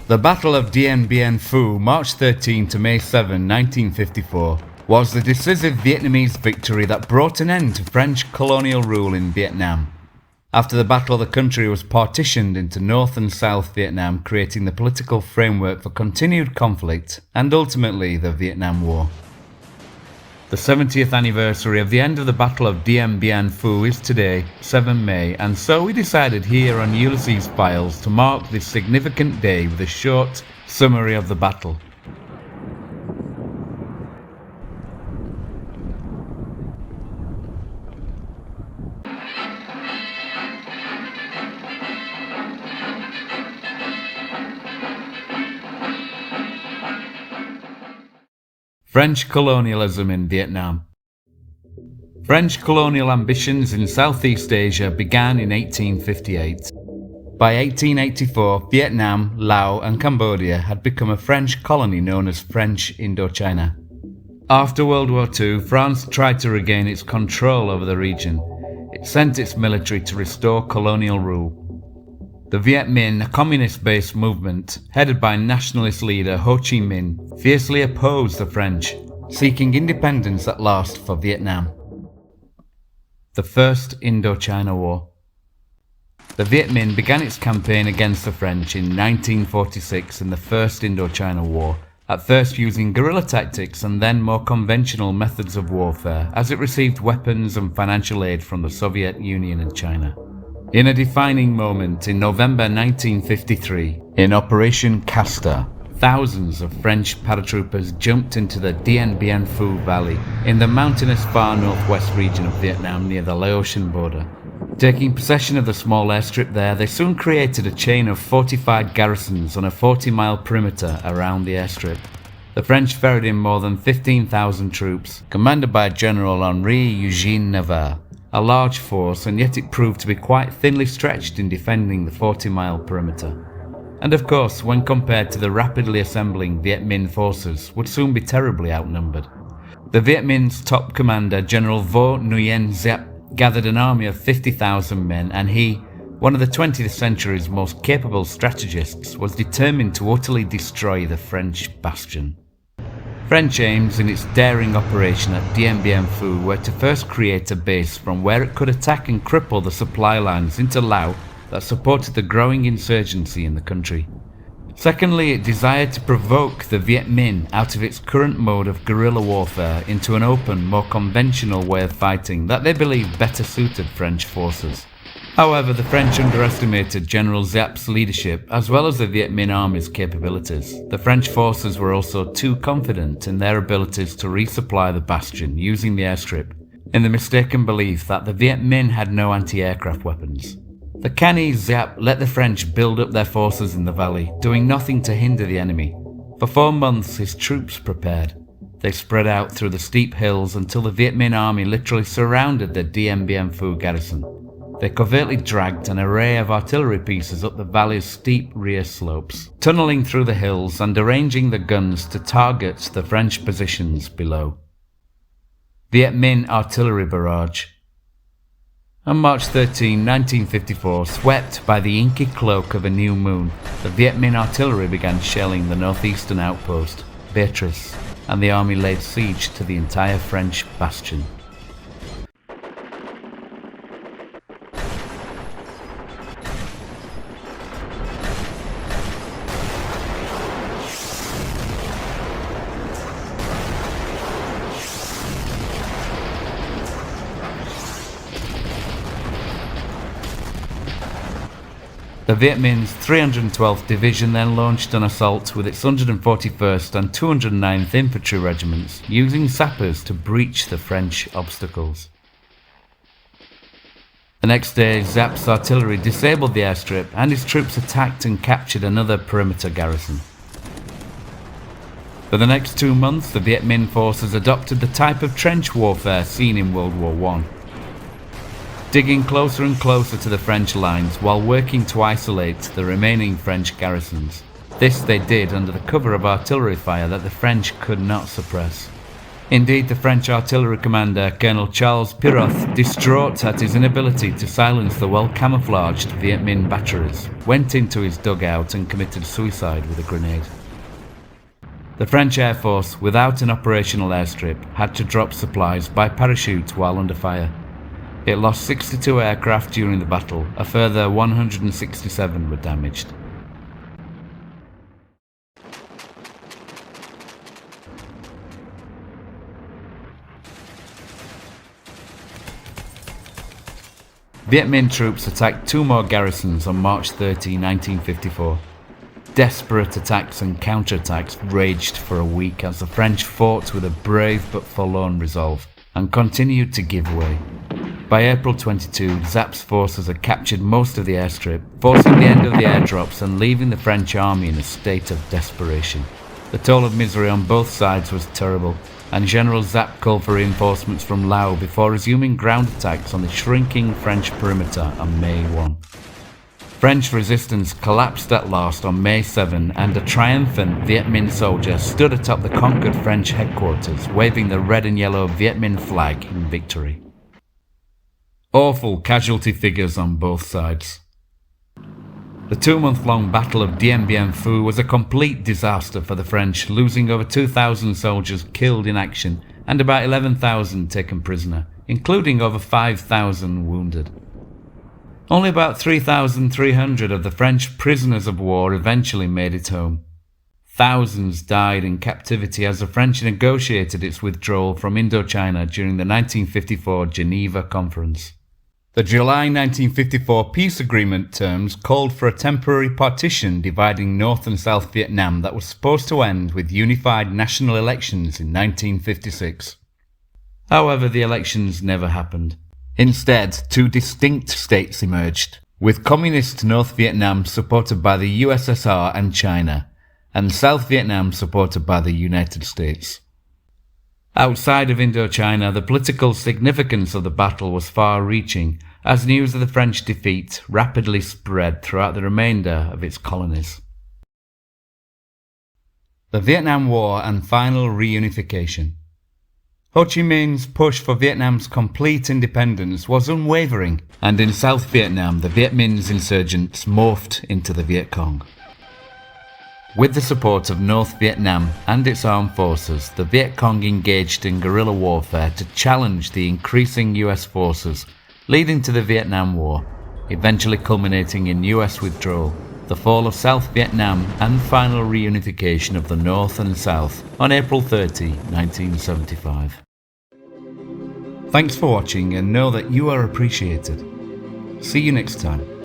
The Battle of Điện Biên Phủ, March 13 to May 7, 1954, was the decisive Vietnamese victory that brought an end to French colonial rule in Vietnam. After the battle, the country was partitioned into North and South Vietnam, creating the political framework for continued conflict and ultimately the Vietnam War. The 70th anniversary of the end of the Battle of Điện Biên Phủ is today, 7 May, and so we decided here on Ulysses Files to mark this significant day with a short summary of the battle. French colonialism in Vietnam. French colonial ambitions in Southeast Asia began in 1858. By 1884, Vietnam, Laos and Cambodia had become a French colony known as French Indochina. After World War II, France tried to regain its control over the region. It sent its military to restore colonial rule. The Viet Minh, a communist-based movement, headed by nationalist leader Ho Chi Minh, fiercely opposed the French, seeking independence at last for Vietnam. The First Indochina War. The Viet Minh began its campaign against the French in 1946 in the First Indochina War, at first using guerrilla tactics and then more conventional methods of warfare, as it received weapons and financial aid from the Soviet Union and China. In a defining moment in November 1953, in Operation Castor, thousands of French paratroopers jumped into the Điện Biên Phủ Valley in the mountainous far northwest region of Vietnam near the Laotian border. Taking possession of the small airstrip there, they soon created a chain of fortified garrisons on a 40-mile perimeter around the airstrip. The French ferried in more than 15,000 troops, commanded by General Henri-Eugène Navarre. A large force, and yet it proved to be quite thinly stretched in defending the 40-mile perimeter. And of course, when compared to the rapidly assembling Viet Minh forces, would soon be terribly outnumbered. The Viet Minh's top commander, General Vo Nguyen Giap, gathered an army of 50,000 men, and he, one of the 20th century's most capable strategists, was determined to utterly destroy the French bastion. French aims in its daring operation at Điện Biên Phủ were to first create a base from where it could attack and cripple the supply lines into Laos that supported the growing insurgency in the country. Secondly, it desired to provoke the Viet Minh out of its current mode of guerrilla warfare into an open, more conventional way of fighting that they believed better suited French forces. However, the French underestimated General Giap's leadership as well as the Viet Minh army's capabilities. The French forces were also too confident in their abilities to resupply the bastion using the airstrip, in the mistaken belief that the Viet Minh had no anti-aircraft weapons. The canny Giap let the French build up their forces in the valley, doing nothing to hinder the enemy. For 4 months his troops prepared. They spread out through the steep hills until the Viet Minh army literally surrounded the Điện Biên Phủ garrison. They covertly dragged an array of artillery pieces up the valley's steep rear slopes, tunneling through the hills and arranging the guns to target the French positions below. Viet Minh artillery barrage. On March 13, 1954, swept by the inky cloak of a new moon, the Viet Minh artillery began shelling the northeastern outpost, Beatrice, and the army laid siege to the entire French bastion. The Viet Minh's 312th Division then launched an assault with its 141st and 209th Infantry Regiments, using sappers to breach the French obstacles. The next day, Giap's artillery disabled the airstrip and his troops attacked and captured another perimeter garrison. For the next 2 months, the Viet Minh forces adopted the type of trench warfare seen in World War I. Digging closer and closer to the French lines while working to isolate the remaining French garrisons. This they did under the cover of artillery fire that the French could not suppress. Indeed, the French artillery commander, Colonel Charles Piroth, distraught at his inability to silence the well-camouflaged Viet Minh batteries, went into his dugout and committed suicide with a grenade. The French Air Force, without an operational airstrip, had to drop supplies by parachute while under fire. It lost 62 aircraft during the battle, a further 167 were damaged. Viet Minh troops attacked two more garrisons on March 30, 1954. Desperate attacks and counterattacks raged for a week as the French fought with a brave but forlorn resolve and continued to give way. By April 22, Zapp's forces had captured most of the airstrip, forcing the end of the airdrops and leaving the French army in a state of desperation. The toll of misery on both sides was terrible, and General Zapp called for reinforcements from Laos before resuming ground attacks on the shrinking French perimeter on May 1. French resistance collapsed at last on May 7, and a triumphant Viet Minh soldier stood atop the conquered French headquarters, waving the red and yellow Viet Minh flag in victory. Awful casualty figures on both sides. The 2-month-long Battle of Điện Biên Phủ was a complete disaster for the French, losing over 2,000 soldiers killed in action and about 11,000 taken prisoner, including over 5,000 wounded. Only about 3,300 of the French prisoners of war eventually made it home. Thousands died in captivity as the French negotiated its withdrawal from Indochina during the 1954 Geneva Conference. The July 1954 peace agreement terms called for a temporary partition dividing North and South Vietnam that was supposed to end with unified national elections in 1956. However, the elections never happened. Instead, two distinct states emerged, with Communist North Vietnam supported by the USSR and China, and South Vietnam supported by the United States. Outside of Indochina, the political significance of the battle was far-reaching, as news of the French defeat rapidly spread throughout the remainder of its colonies. The Vietnam War and final reunification. Ho Chi Minh's push for Vietnam's complete independence was unwavering, and in South Vietnam the Viet Minh's insurgents morphed into the Viet Cong. With the support of North Vietnam and its armed forces, the Viet Cong engaged in guerrilla warfare to challenge the increasing US forces, leading to the Vietnam War, eventually culminating in US withdrawal, the fall of South Vietnam and final reunification of the North and South on April 30, 1975. Thanks for watching, and know that you are appreciated. See you next time.